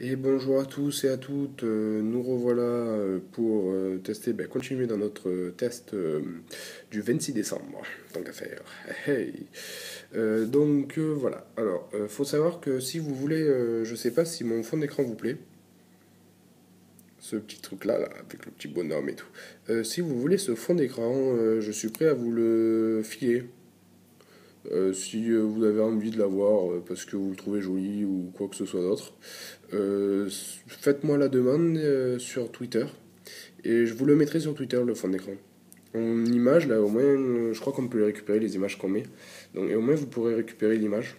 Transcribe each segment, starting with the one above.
Et bonjour à tous et à toutes, nous revoilà pour tester, continuer dans notre test du 26 décembre, tant qu'à faire. Hey. Voilà, alors faut savoir que si vous voulez, je sais pas si mon fond d'écran vous plaît, ce petit truc là, avec le petit bonhomme et tout. Si vous voulez ce fond d'écran, je suis prêt à vous le filer. Si vous avez envie de l'avoir parce que vous le trouvez joli ou quoi que ce soit d'autre. Faites-moi la demande sur Twitter et je vous le mettrai sur Twitter le fond d'écran. En image, là au moins, je crois qu'on peut les récupérer les images qu'on met. Donc, et au moins vous pourrez récupérer l'image.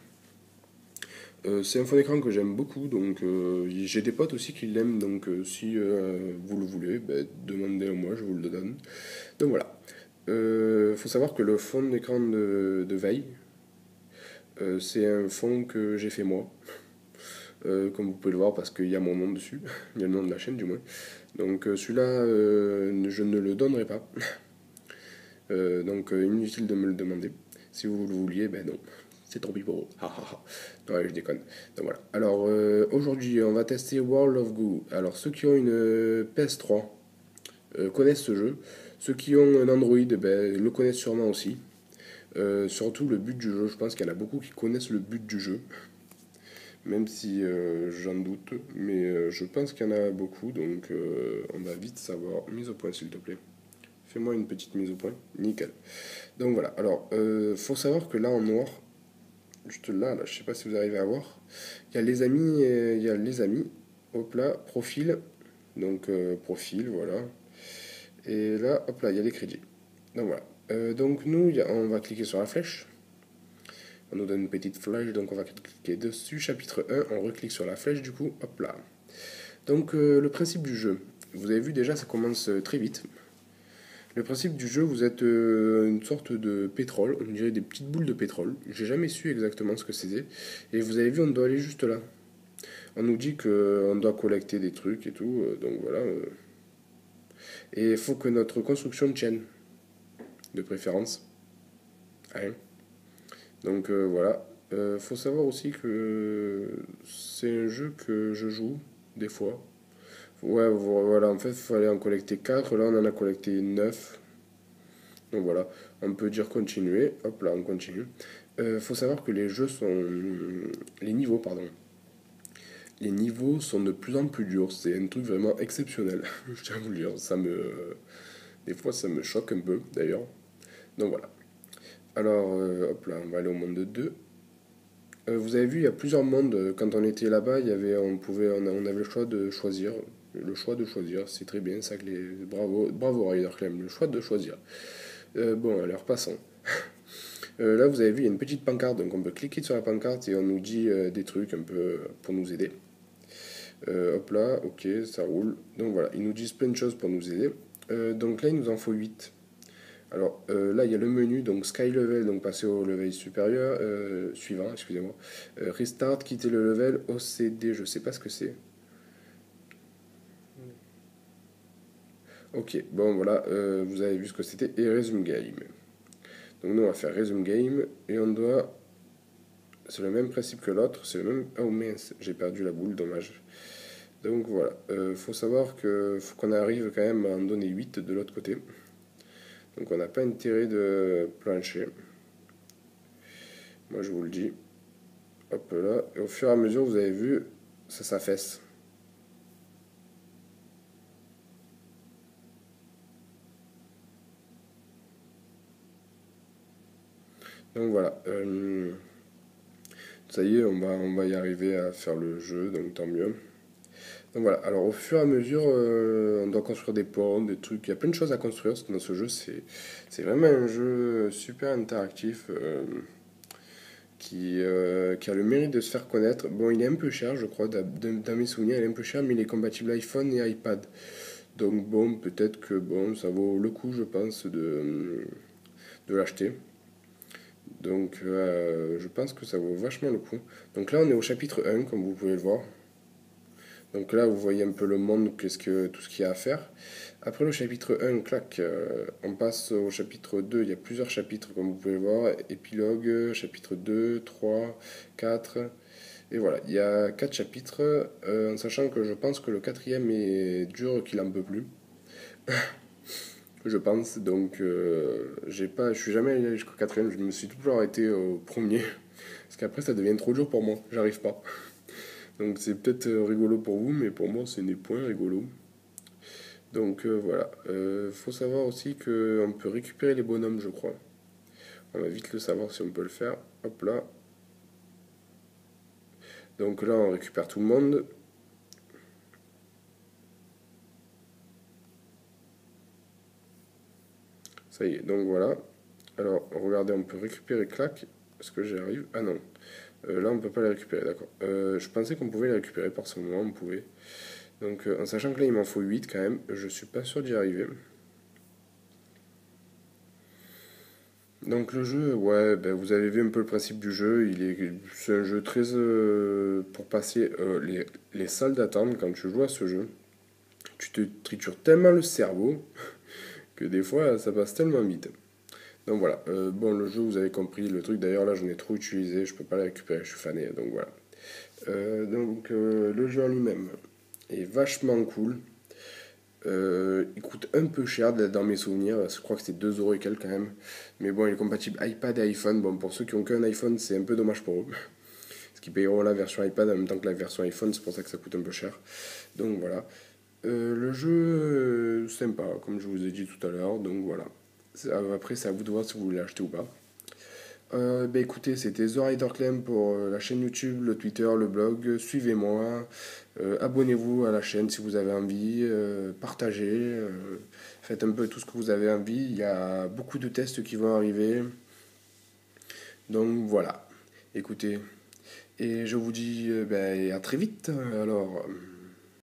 C'est un fond d'écran que j'aime beaucoup, donc j'ai des potes aussi qui l'aiment, donc si vous le voulez, demandez-moi, je vous le donne. Donc voilà. Faut savoir que le fond d'écran de veille, c'est un fond que j'ai fait moi. Comme vous pouvez le voir parce qu'il y a mon nom dessus, il y a le nom de la chaîne du moins. Donc celui-là, je ne le donnerai pas. Inutile de me le demander. Si vous le vouliez, ben non. C'est tant pis pour vous. Ouais, je déconne. Donc voilà. Alors aujourd'hui, on va tester World of Goo. Alors ceux qui ont une PS3 connaissent ce jeu. Ceux qui ont un Android le connaissent sûrement aussi. Surtout le but du jeu. Je pense qu'il y en a beaucoup qui connaissent le but du jeu. Même si j'en doute, mais je pense qu'il y en a beaucoup, donc on va vite savoir. Mise au point, s'il te plaît. Fais-moi une petite mise au point. Nickel. Donc voilà, alors, faut savoir que là en noir, juste là, je sais pas si vous arrivez à voir, il y a les amis, hop là, profil, donc profil, voilà. Et là, hop là, il y a les crédits. Donc voilà. Donc nous, on va cliquer sur la flèche. On nous donne une petite flèche, donc on va cliquer dessus. Chapitre 1, on reclique sur la flèche du coup, hop là. Donc le principe du jeu, vous avez vu déjà, ça commence très vite. Le principe du jeu, vous êtes une sorte de pétrole, on dirait des petites boules de pétrole. J'ai jamais su exactement ce que c'était. Et vous avez vu, on doit aller juste là. On nous dit qu'on doit collecter des trucs et tout, donc voilà. Et il faut que notre construction tienne, de préférence. Hein. Donc voilà. Faut savoir aussi que c'est un jeu que je joue des fois. Ouais, voilà, en fait, il fallait en collecter 4. Là, on en a collecté 9. Donc voilà, on peut dire continuer. Hop là, on continue. Faut savoir que les jeux sont. Les niveaux, pardon. Les niveaux sont de plus en plus durs. C'est un truc vraiment exceptionnel. Je tiens à vous le dire. Des fois, ça me choque un peu, d'ailleurs. Donc voilà. Alors, hop là, on va aller au monde 2. Vous avez vu, il y a plusieurs mondes. Quand on était là-bas, on avait le choix de choisir. Le choix de choisir, c'est très bien ça que les. Bravo, bravo Rider Clem, le choix de choisir. Bon, alors passons. Là, vous avez vu, il y a une petite pancarte, donc on peut cliquer sur la pancarte et on nous dit des trucs un peu pour nous aider. Hop là, ok, ça roule. Donc voilà, ils nous disent plein de choses pour nous aider. Donc là, il nous en faut 8. Alors là, il y a le menu, donc Sky Level, donc passer au level supérieur, suivant, excusez-moi. Restart, quitter le level, OCD, je sais pas ce que c'est. Ok, bon voilà, vous avez vu ce que c'était, et Resume Game. Donc nous, on va faire Resume Game, et on doit. C'est le même principe que l'autre, c'est le même. Oh mince, j'ai perdu la boule, dommage. Donc voilà, faut savoir que faut qu'on arrive quand même à en donner 8 de l'autre côté. Donc on n'a pas intérêt de plancher. Moi je vous le dis. Hop là. Et au fur et à mesure, vous avez vu, ça s'affaisse. Donc voilà. Ça y est, on va y arriver à faire le jeu, donc tant mieux. Donc voilà, alors au fur et à mesure, on doit construire des ponts, des trucs. Il y a plein de choses à construire dans ce jeu. C'est vraiment un jeu super interactif qui a le mérite de se faire connaître. Bon, il est un peu cher, je crois, dans mes souvenirs, il est un peu cher, mais il est compatible iPhone et iPad. Donc bon, peut-être que bon, ça vaut le coup, je pense, de l'acheter. Donc je pense que ça vaut vachement le coup. Donc là, on est au chapitre 1, comme vous pouvez le voir. Donc là, vous voyez un peu le monde, tout ce qu'il y a à faire. Après le chapitre 1, clac, on passe au chapitre 2. Il y a plusieurs chapitres, comme vous pouvez le voir. Épilogue, chapitre 2, 3, 4. Et voilà, il y a 4 chapitres, en sachant que je pense que le quatrième est dur qu'il en peut plus. Je pense, donc je suis jamais allé jusqu'au quatrième, je me suis toujours arrêté au premier. Parce qu'après ça devient trop dur pour moi, j'arrive pas. Donc c'est peut-être rigolo pour vous, mais pour moi ce n'est point rigolo. Donc voilà. Faut savoir aussi qu'on peut récupérer les bonhommes, je crois. On va vite le savoir si on peut le faire. Hop là. Donc là on récupère tout le monde. Ça y est, donc voilà. Alors regardez, on peut récupérer clac. Est-ce que j'y arrive? Ah non. Là on peut pas les récupérer, d'accord. Je pensais qu'on pouvait les récupérer par ce moment, on pouvait. Donc en sachant que là il m'en faut 8 quand même, je suis pas sûr d'y arriver. Donc le jeu, ouais, ben, vous avez vu un peu le principe du jeu. C'est un jeu très pour passer les salles d'attente quand tu joues à ce jeu. Tu te tritures tellement le cerveau que des fois ça passe tellement vite. Donc voilà. Bon, le jeu, vous avez compris le truc. D'ailleurs là, j'en ai trop utilisé, je peux pas le récupérer, je suis fané. Donc voilà. Le jeu en lui-même est vachement cool. Il coûte un peu cher dans mes souvenirs, je crois que c'est 2 euros et quelques quand même. Mais bon, il est compatible iPad et iPhone. Bon, pour ceux qui ont qu'un iPhone, c'est un peu dommage pour eux. Parce qu'ils payeront la version iPad en même temps que la version iPhone, c'est pour ça que ça coûte un peu cher. Donc voilà. Le jeu, sympa, comme je vous ai dit tout à l'heure. Donc voilà. Après, c'est à vous de voir si vous voulez l'acheter ou pas. Bah écoutez, c'était The Rider Clem pour la chaîne YouTube, le Twitter, le blog. Suivez-moi, abonnez-vous à la chaîne si vous avez envie, partagez, faites un peu tout ce que vous avez envie. Il y a beaucoup de tests qui vont arriver. Donc voilà, écoutez, et je vous dis à très vite. Alors.